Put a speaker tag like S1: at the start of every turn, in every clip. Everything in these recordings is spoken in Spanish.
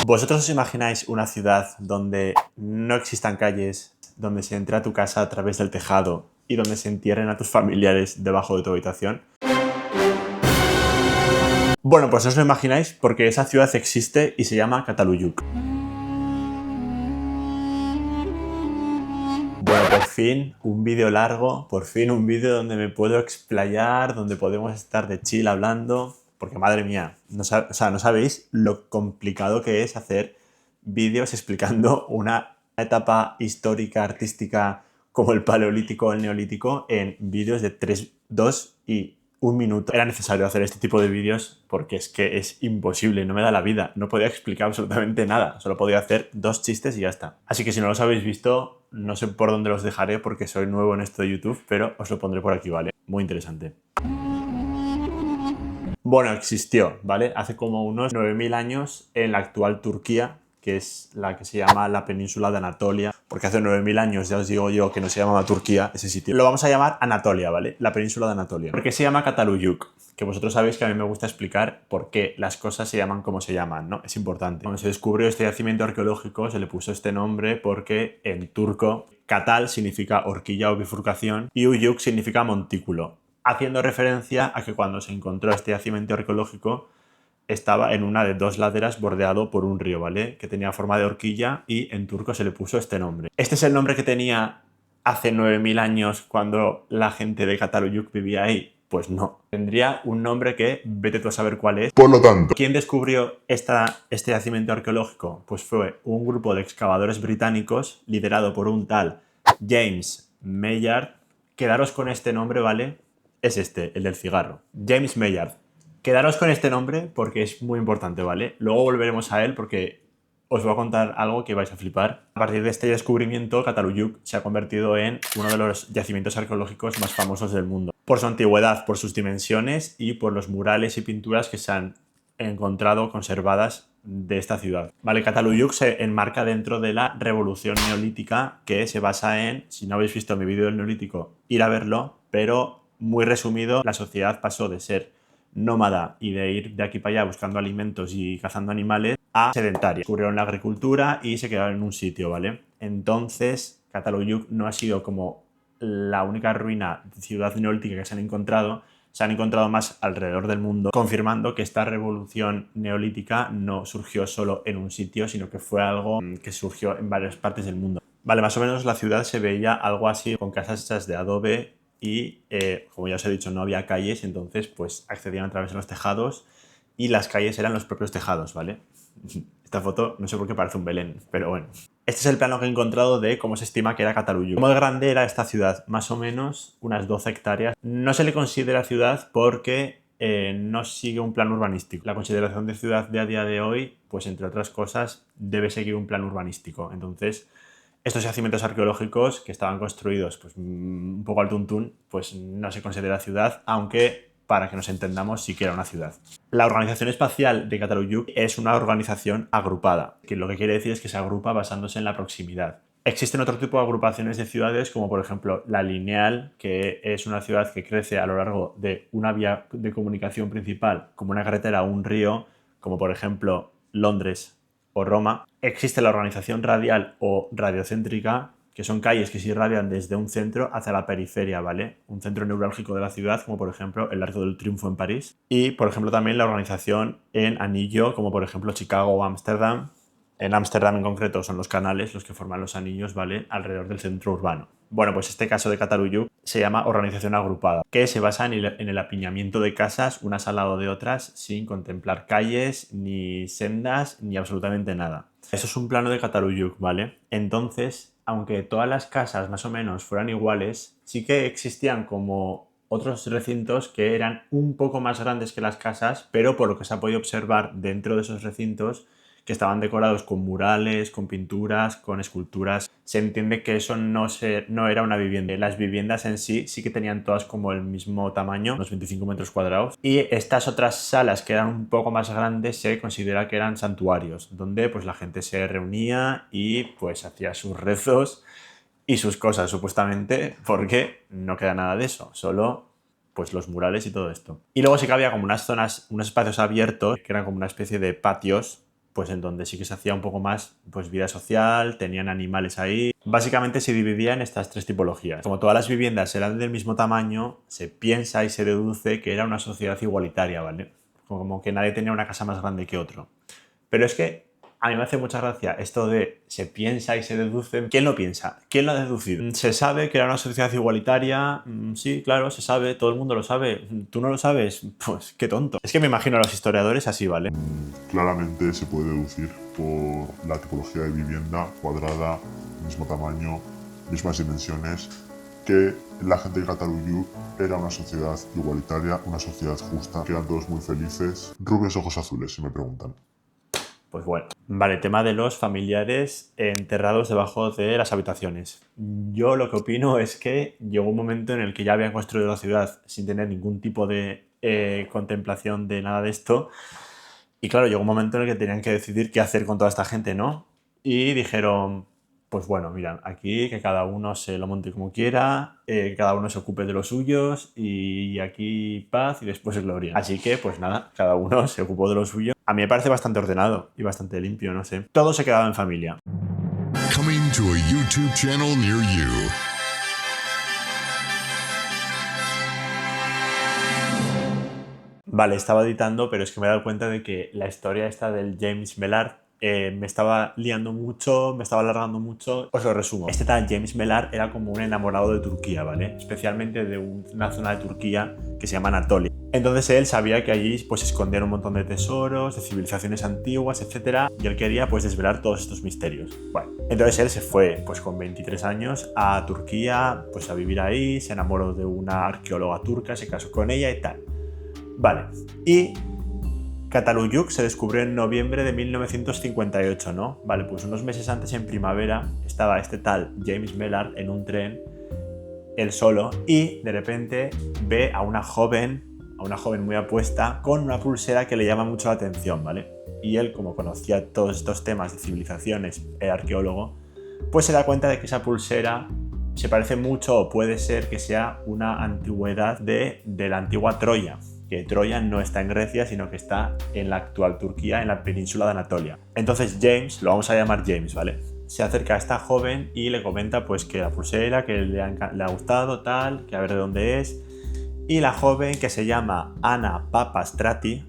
S1: ¿Vosotros os imagináis una ciudad donde no existan calles, donde se entre a tu casa a través del tejado y donde se entierren a tus familiares debajo de tu habitación? Bueno, pues no os lo imagináis porque esa ciudad existe y se llama Cataluyuk. Bueno, por fin un vídeo largo, por fin un vídeo donde me puedo explayar, donde podemos estar de chill hablando, porque madre mía, no sabéis lo complicado que es hacer vídeos explicando una etapa histórica, artística como el Paleolítico o el Neolítico en vídeos de 3, 2 y 1 minuto. Era necesario hacer este tipo de vídeos porque es que es imposible, no me da la vida, no podía explicar absolutamente nada, solo podía hacer 2 chistes y ya está. Así que si no los habéis visto, no sé por dónde los dejaré porque soy nuevo en esto de YouTube, pero os lo pondré por aquí, ¿vale? Muy interesante. Bueno, existió, ¿vale? Hace como unos 9000 años en la actual Turquía, que es la que se llama la península de Anatolia, porque hace 9000 años ya os digo yo que no se llamaba Turquía ese sitio. Lo vamos a llamar Anatolia, ¿vale? La península de Anatolia. ¿Por qué se llama Cataluyuk? Que vosotros sabéis que a mí me gusta explicar por qué las cosas se llaman como se llaman, ¿no? Es importante. Cuando se descubrió este yacimiento arqueológico se le puso este nombre porque en turco Katal significa horquilla o bifurcación y Uyuk significa montículo, haciendo referencia a que cuando se encontró este yacimiento arqueológico estaba en una de 2 laderas bordeado por un río, ¿vale? Que tenía forma de horquilla y en turco se le puso este nombre. Este es el nombre que tenía hace 9000 años cuando la gente de Cataluyuk vivía ahí. Pues no. Tendría un nombre que vete tú a saber cuál es.
S2: Por lo tanto,
S1: ¿Quién descubrió este yacimiento arqueológico? Pues fue un grupo de excavadores británicos liderado por un tal James Maynard. Quedaros con este nombre, ¿vale? Es este, el del cigarro. James Maynard. Quedaros con este nombre porque es muy importante, ¿vale? Luego volveremos a él porque os voy a contar algo que vais a flipar. A partir de este descubrimiento, Cataluyuk se ha convertido en uno de los yacimientos arqueológicos más famosos del mundo. Por su antigüedad, por sus dimensiones y por los murales y pinturas que se han encontrado conservadas de esta ciudad. Vale, Cataluyuk se enmarca dentro de la revolución neolítica que se basa en, si no habéis visto mi vídeo del neolítico, ir a verlo, pero muy resumido, la sociedad pasó de ser nómada y de ir de aquí para allá buscando alimentos y cazando animales a sedentaria. Descubrieron la agricultura y se quedaron en un sitio, ¿vale? Entonces, Cataluyuk no ha sido como la única ruina de ciudad neolítica que se han encontrado más alrededor del mundo, confirmando que esta revolución neolítica no surgió solo en un sitio, sino que fue algo que surgió en varias partes del mundo. Vale, más o menos la ciudad se veía algo así, con casas hechas de adobe y, como ya os he dicho, no había calles, entonces pues accedían a través de los tejados y las calles eran los propios tejados, ¿vale? Esta foto no sé por qué parece un Belén, pero bueno. Este es el plano que he encontrado de cómo se estima que era Cataluyuk. ¿Cómo de grande era esta ciudad? Más o menos unas 12 hectáreas. No se le considera ciudad porque no sigue un plan urbanístico. La consideración de ciudad de a día de hoy, pues entre otras cosas, debe seguir un plan urbanístico. Entonces, estos yacimientos arqueológicos que estaban construidos pues, un poco al tuntún, pues no se considera ciudad, aunque para que nos entendamos sí que era una ciudad. La Organización Espacial de Cataluyuk es una organización agrupada, que lo que quiere decir es que se agrupa basándose en la proximidad. Existen otro tipo de agrupaciones de ciudades, como por ejemplo la Lineal, que es una ciudad que crece a lo largo de una vía de comunicación principal, como una carretera o un río, como por ejemplo Londres o Roma. Existe la organización radial o radiocéntrica, que son calles que se irradian desde un centro hacia la periferia, ¿vale? Un centro neurálgico de la ciudad, como por ejemplo el Arco del Triunfo en París. Y, por ejemplo, también la organización en anillo, como por ejemplo Chicago o Ámsterdam. En Ámsterdam en concreto son los canales los que forman los anillos, ¿vale? Alrededor del centro urbano. Bueno, pues este caso de Cataluyuk se llama organización agrupada, que se basa en el apiñamiento de casas unas al lado de otras sin contemplar calles, ni sendas, ni absolutamente nada. Eso es un plano de Cataluyuk, ¿vale? Entonces, aunque todas las casas más o menos fueran iguales, sí que existían como otros recintos que eran un poco más grandes que las casas, pero por lo que se ha podido observar dentro de esos recintos, que estaban decorados con murales, con pinturas, con esculturas, se entiende que eso no era una vivienda. Las viviendas en sí que tenían todas como el mismo tamaño, unos 25 metros cuadrados. Y estas otras salas que eran un poco más grandes se considera que eran santuarios, donde pues la gente se reunía y pues hacía sus rezos y sus cosas, supuestamente, porque no queda nada de eso, solo pues los murales y todo esto. Y luego sí que había como unas zonas, unos espacios abiertos, que eran como una especie de patios, pues en donde sí que se hacía un poco más pues vida social, tenían animales ahí. Básicamente se dividía en estas 3 tipologías. Como todas las viviendas eran del mismo tamaño, se piensa y se deduce que era una sociedad igualitaria, ¿vale? Como que nadie tenía una casa más grande que otro. Pero es que a mí me hace mucha gracia esto de se piensa y se deduce. ¿Quién lo piensa? ¿Quién lo ha deducido? ¿Se sabe que era una sociedad igualitaria? Sí, claro, se sabe, todo el mundo lo sabe. ¿Tú no lo sabes? Pues qué tonto. Es que me imagino a los historiadores así, ¿vale?
S2: Claramente se puede deducir por la tipología de vivienda cuadrada, mismo tamaño, mismas dimensiones, que la gente de Catalunya era una sociedad igualitaria, una sociedad justa, que eran todos muy felices, rubios ojos azules, si me preguntan.
S1: Pues bueno. Vale, tema de los familiares enterrados debajo de las habitaciones. Yo lo que opino es que llegó un momento en el que ya habían construido la ciudad sin tener ningún tipo de contemplación de nada de esto. Y claro, llegó un momento en el que tenían que decidir qué hacer con toda esta gente, ¿no? Y dijeron, pues bueno, mira, aquí que cada uno se lo monte como quiera, que cada uno se ocupe de los suyos y aquí paz y después gloria. Así que, pues nada, cada uno se ocupó de lo suyo. A mí me parece bastante ordenado y bastante limpio, no sé. Todo se quedaba en familia.
S3: Coming to a YouTube channel near you.
S1: Vale, estaba editando, pero es que me he dado cuenta de que la historia esta del James Mellard me estaba liando mucho, me estaba alargando mucho. Os lo resumo. Este tal James Mellard era como un enamorado de Turquía, ¿vale? Especialmente de una zona de Turquía que se llama Anatolia. Entonces él sabía que allí pues se escondían un montón de tesoros, de civilizaciones antiguas, etc. Y él quería pues desvelar todos estos misterios. Bueno, entonces él se fue pues con 23 años a Turquía, pues a vivir ahí, se enamoró de una arqueóloga turca, se casó con ella y tal. Vale, y Cataluyuk se descubrió en noviembre de 1958, ¿no? Vale, pues unos meses antes, en primavera, estaba este tal James Mellard en un tren, él solo, y de repente ve a una joven muy apuesta, con una pulsera que le llama mucho la atención, ¿vale? Y él, como conocía todos estos temas de civilizaciones, era arqueólogo, pues se da cuenta de que esa pulsera se parece mucho, o puede ser que sea una antigüedad de la antigua Troya. Que Troya no está en Grecia, sino que está en la actual Turquía, en la península de Anatolia. Entonces James, lo vamos a llamar James, ¿vale? Se acerca a esta joven y le comenta pues que la pulsera, que le ha gustado, tal, que a ver de dónde es. Y la joven, que se llama Anna Papastrati,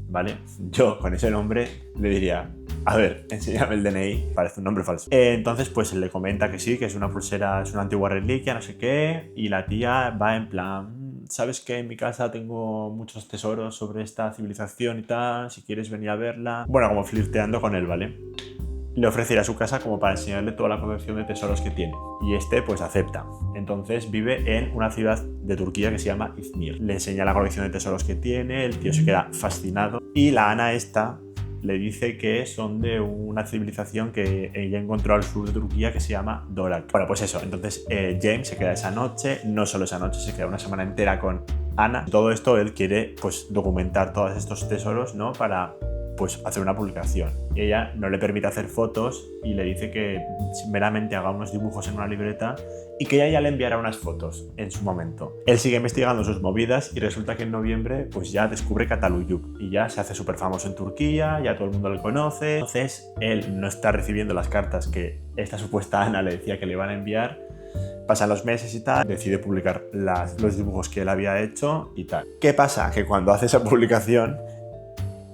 S1: ¿vale? Yo con ese nombre le diría, a ver, enséñame el DNI, parece un nombre falso. Entonces pues le comenta que sí, que es una pulsera, es una antigua reliquia, no sé qué, y la tía va en plan, ¿sabes qué? En mi casa tengo muchos tesoros sobre esta civilización y tal, si quieres venir a verla. Bueno, como flirteando con él, ¿vale? Le ofrece ir a su casa como para enseñarle toda la colección de tesoros que tiene. Y este pues acepta. Entonces vive en una ciudad de Turquía que se llama Izmir. Le enseña la colección de tesoros que tiene, el tío se queda fascinado. Y la Ana esta le dice que son de una civilización que ella encontró al sur de Turquía que se llama Dorak. Bueno, pues eso, entonces James se queda esa noche, no solo esa noche, se queda una semana entera con Ana. Todo esto él quiere pues documentar todos estos tesoros, ¿no? Para pues hacer una publicación. Y ella no le permite hacer fotos y le dice que meramente haga unos dibujos en una libreta y que ella ya le enviará unas fotos en su momento. Él sigue investigando sus movidas y resulta que en noviembre pues ya descubre Cataluyuk y ya se hace súper famoso en Turquía, ya todo el mundo le conoce. Entonces él no está recibiendo las cartas que esta supuesta Ana le decía que le iban a enviar. Pasan los meses y tal, decide publicar los dibujos que él había hecho y tal. ¿Qué pasa? Que cuando hace esa publicación,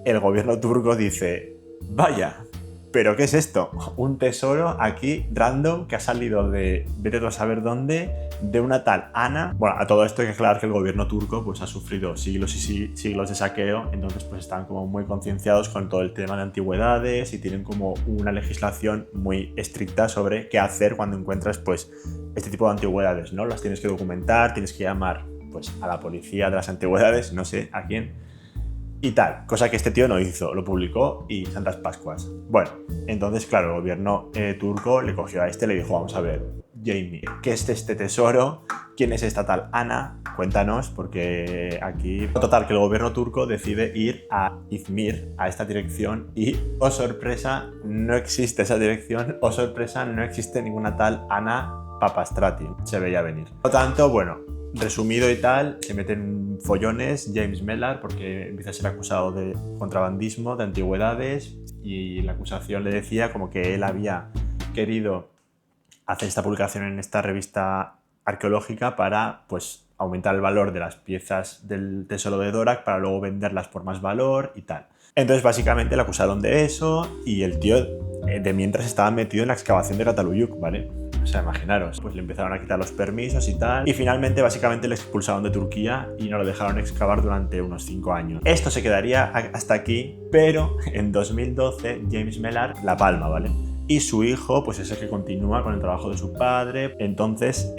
S1: el gobierno turco dice, vaya, ¿pero qué es esto? Un tesoro aquí random que ha salido de vete tú a saber dónde, de una tal Ana. Bueno, a todo esto hay que aclarar que el gobierno turco pues ha sufrido siglos y siglos de saqueo, entonces pues están como muy concienciados con todo el tema de antigüedades y tienen como una legislación muy estricta sobre qué hacer cuando encuentras pues este tipo de antigüedades, ¿no? Las tienes que documentar, tienes que llamar pues a la policía de las antigüedades, no sé a quién, y tal, cosa que este tío no hizo, lo publicó y Santas Pascuas. Bueno, entonces claro, el gobierno turco le cogió a este y le dijo, vamos a ver, Jamie, ¿qué es este tesoro? ¿Quién es esta tal Ana? Cuéntanos, porque aquí... Total, que el gobierno turco decide ir a Izmir, a esta dirección, y, oh sorpresa, no existe esa dirección, oh sorpresa, no existe ninguna tal Ana Papastrati, se veía venir. Por lo tanto, bueno, resumido y tal, se meten follones James Mellard porque empieza a ser acusado de contrabandismo, de antigüedades, y la acusación le decía como que él había querido hacer esta publicación en esta revista arqueológica para pues aumentar el valor de las piezas del tesoro de Dvořák para luego venderlas por más valor y tal. Entonces básicamente le acusaron de eso y el tío de mientras estaba metido en la excavación de Cataluyuk, ¿vale? O sea, imaginaros, pues le empezaron a quitar los permisos y tal, y finalmente básicamente le expulsaron de Turquía y no lo dejaron excavar durante unos 5 años. Esto se quedaría hasta aquí, pero en 2012 James Mellard la palma, ¿vale? Y su hijo, pues es el que continúa con el trabajo de su padre. Entonces,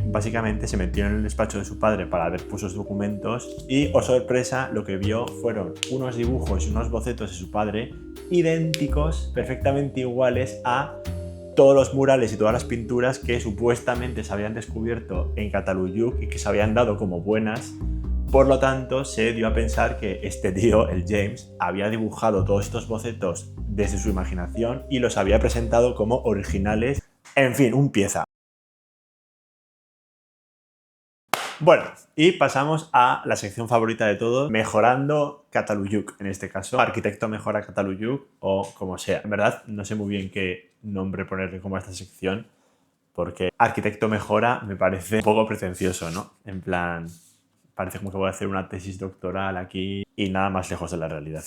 S1: básicamente se metió en el despacho de su padre para ver sus documentos y, oh sorpresa, lo que vio fueron unos dibujos y unos bocetos de su padre idénticos, perfectamente iguales a todos los murales y todas las pinturas que supuestamente se habían descubierto en Cataluyuk y que se habían dado como buenas. Por lo tanto, se dio a pensar que este tío, el James, había dibujado todos estos bocetos desde su imaginación y los había presentado como originales. En fin, un pieza. Bueno, y pasamos a la sección favorita de todos, mejorando Cataluyuk, en este caso. Arquitecto mejora Cataluyuk o como sea. En verdad, no sé muy bien qué nombre ponerle como a esta sección, porque arquitecto mejora me parece un poco pretencioso, ¿no? En plan, parece como que voy a hacer una tesis doctoral aquí y nada más lejos de la realidad.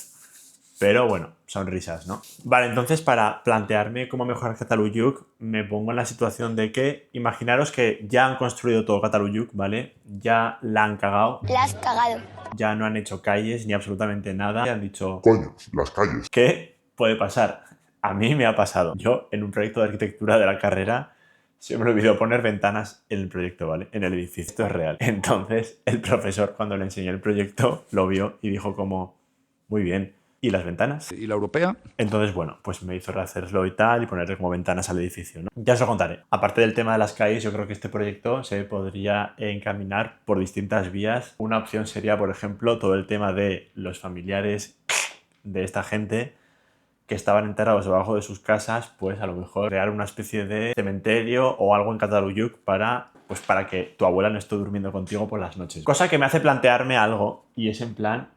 S1: Pero bueno, son risas, ¿no? Vale, entonces para plantearme cómo mejorar Cataluyuk, me pongo en la situación de que, imaginaros que ya han construido todo Cataluyuk, ¿vale? Ya la han cagado.
S4: La has cagado.
S1: Ya no han hecho calles ni absolutamente nada. Han dicho,
S2: Coño, las calles.
S1: ¿qué puede pasar? A mí me ha pasado. Yo, en un proyecto de arquitectura de la carrera, se me olvidó poner ventanas en el proyecto, ¿vale? En el edificio. Esto es real. Entonces, el profesor, cuando le enseñé el proyecto, lo vio y dijo como, muy bien. ¿Y las ventanas?
S5: ¿Y la europea?
S1: Entonces, bueno, pues me hizo rehacerlo y tal y ponerle como ventanas al edificio, ¿no? Ya os lo contaré. Aparte del tema de las calles, yo creo que este proyecto se podría encaminar por distintas vías. Una opción sería, por ejemplo, todo el tema de los familiares de esta gente que estaban enterrados debajo de sus casas, pues a lo mejor crear una especie de cementerio o algo en Cataluyuk para que tu abuela no esté durmiendo contigo por las noches. Cosa que me hace plantearme algo y es en plan,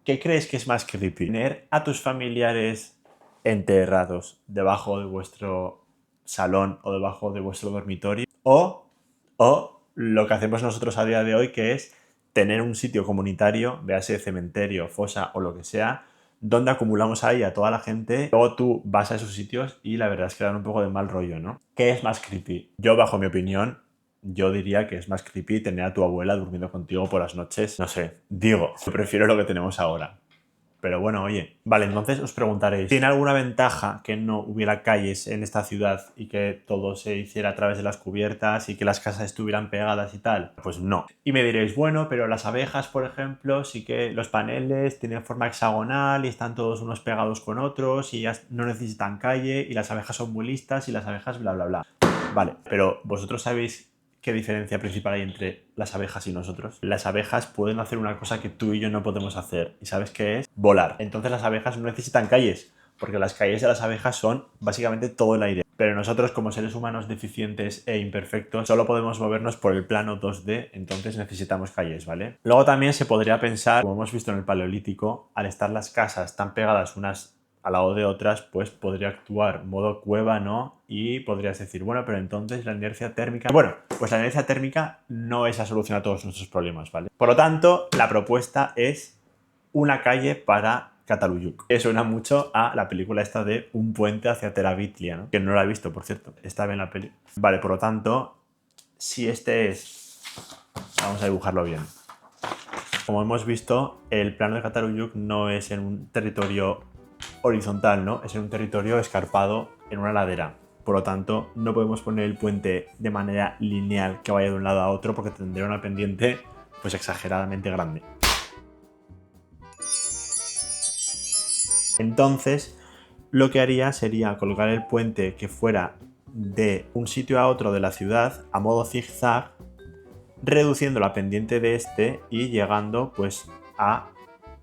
S1: ¿qué crees que es más creepy? ¿Tener a tus familiares enterrados debajo de vuestro salón o debajo de vuestro dormitorio? O lo que hacemos nosotros a día de hoy, que es tener un sitio comunitario, véase cementerio, fosa o lo que sea, donde acumulamos ahí a toda la gente. Luego tú vas a esos sitios y la verdad es que dan un poco de mal rollo, ¿no? ¿Qué es más creepy? Yo, bajo mi opinión, yo diría que es más creepy tener a tu abuela durmiendo contigo por las noches. No sé, digo, yo prefiero lo que tenemos ahora. Pero bueno, oye. Vale, entonces os preguntaréis, ¿tiene alguna ventaja que no hubiera calles en esta ciudad y que todo se hiciera a través de las cubiertas y que las casas estuvieran pegadas y tal? Pues no. Y me diréis, bueno, pero las abejas, por ejemplo, sí que los paneles tienen forma hexagonal y están todos unos pegados con otros y ya no necesitan calle y las abejas son muy listas y las abejas bla, bla, bla. Vale, pero ¿vosotros sabéis qué diferencia principal hay entre las abejas y nosotros? Las abejas pueden hacer una cosa que tú y yo no podemos hacer. ¿Y sabes qué es? Volar. Entonces las abejas no necesitan calles, porque las calles de las abejas son básicamente todo el aire. Pero nosotros, como seres humanos deficientes e imperfectos, solo podemos movernos por el plano 2D, entonces necesitamos calles, ¿vale? Luego también se podría pensar, como hemos visto en el Paleolítico, al estar las casas tan pegadas unas al lado de otras, pues podría actuar modo cueva, ¿no? Y podrías decir, bueno, pero entonces la inercia térmica... Bueno, pues la inercia térmica no es la solución a todos nuestros problemas, ¿vale? Por lo tanto, la propuesta es una calle para Cataluyuk. Que suena mucho a la película esta de Un puente hacia Teravitlia, ¿no? Que no la he visto, por cierto. Está bien la peli. Vale, por lo tanto, si este es... Vamos a dibujarlo bien. Como hemos visto, el plano de Cataluyuk no es en un territorio horizontal, ¿no? Es en un territorio escarpado en una ladera. Por lo tanto, no podemos poner el puente de manera lineal que vaya de un lado a otro porque tendría una pendiente pues exageradamente grande. Entonces, lo que haría sería colocar el puente que fuera de un sitio a otro de la ciudad a modo zigzag, reduciendo la pendiente de este y llegando pues a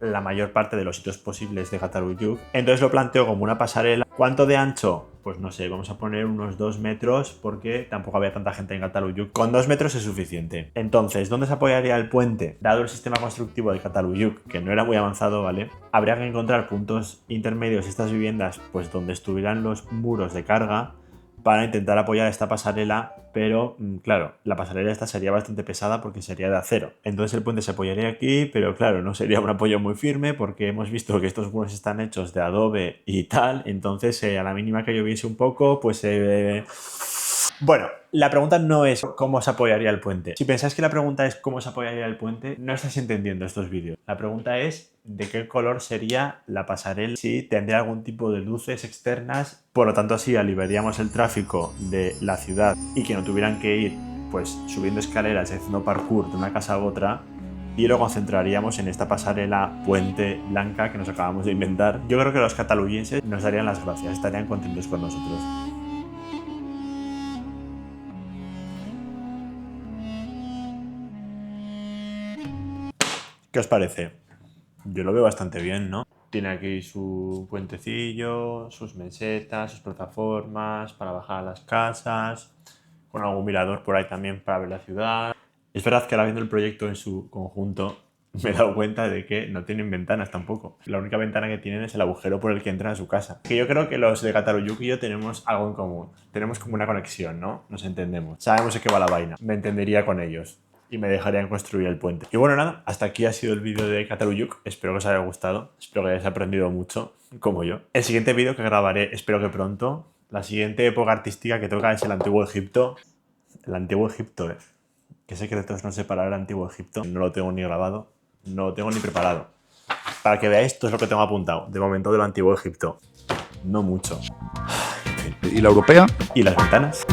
S1: la mayor parte de los sitios posibles de Cataluyuk. Entonces lo planteo como una pasarela. ¿Cuánto de ancho? pues no sé, vamos a poner unos 2 metros porque tampoco había tanta gente en Catalunya. Con 2 metros es suficiente. Entonces, ¿dónde se apoyaría el puente? Dado el sistema constructivo de Catalunya, que no era muy avanzado, ¿vale? Habría que encontrar puntos intermedios de estas viviendas, pues donde estuvieran los muros de carga para intentar apoyar esta pasarela, pero claro, la pasarela esta sería bastante pesada porque sería de acero. Entonces el puente se apoyaría aquí, pero claro, no sería un apoyo muy firme porque hemos visto que estos muros están hechos de adobe y tal, entonces a la mínima que lloviese un poco, pues... Bueno, la pregunta no es cómo se apoyaría el puente. Si pensáis que la pregunta es cómo se apoyaría el puente, no estáis entendiendo estos vídeos. La pregunta es de qué color sería la pasarela, si tendría algún tipo de luces externas, por lo tanto así aliviaríamos el tráfico de la ciudad y que no tuvieran que ir pues subiendo escaleras y haciendo parkour de una casa a otra, y lo concentraríamos en esta pasarela puente blanca que nos acabamos de inventar. Yo creo que los cataluñenses nos darían las gracias, estarían contentos con nosotros. ¿Qué os parece? Yo lo veo bastante bien, ¿no? Tiene aquí su puentecillo, sus mesetas, sus plataformas para bajar a las casas, con algún mirador por ahí también para ver la ciudad. Es verdad que ahora viendo el proyecto en su conjunto me he dado cuenta de que no tienen ventanas tampoco. La única ventana que tienen es el agujero por el que entran a su casa. Que yo creo que los de Catalunya y yo tenemos algo en común. Tenemos como una conexión, ¿no? Nos entendemos. Sabemos de qué va la vaina. Me entendería con ellos y me dejarían construir el puente. Y bueno, nada, hasta aquí ha sido el vídeo de Catalunya. Espero que os haya gustado, espero que hayáis aprendido mucho, como yo. El siguiente vídeo que grabaré, espero que pronto. La siguiente época artística que toca es el Antiguo Egipto. El Antiguo Egipto, ¿Qué secretos nos separará el Antiguo Egipto? No lo tengo ni grabado, no lo tengo ni preparado. Para que veáis, esto es lo que tengo apuntado, de momento del Antiguo Egipto. No mucho.
S4: ¿Y la europea?
S1: ¿Y las ventanas?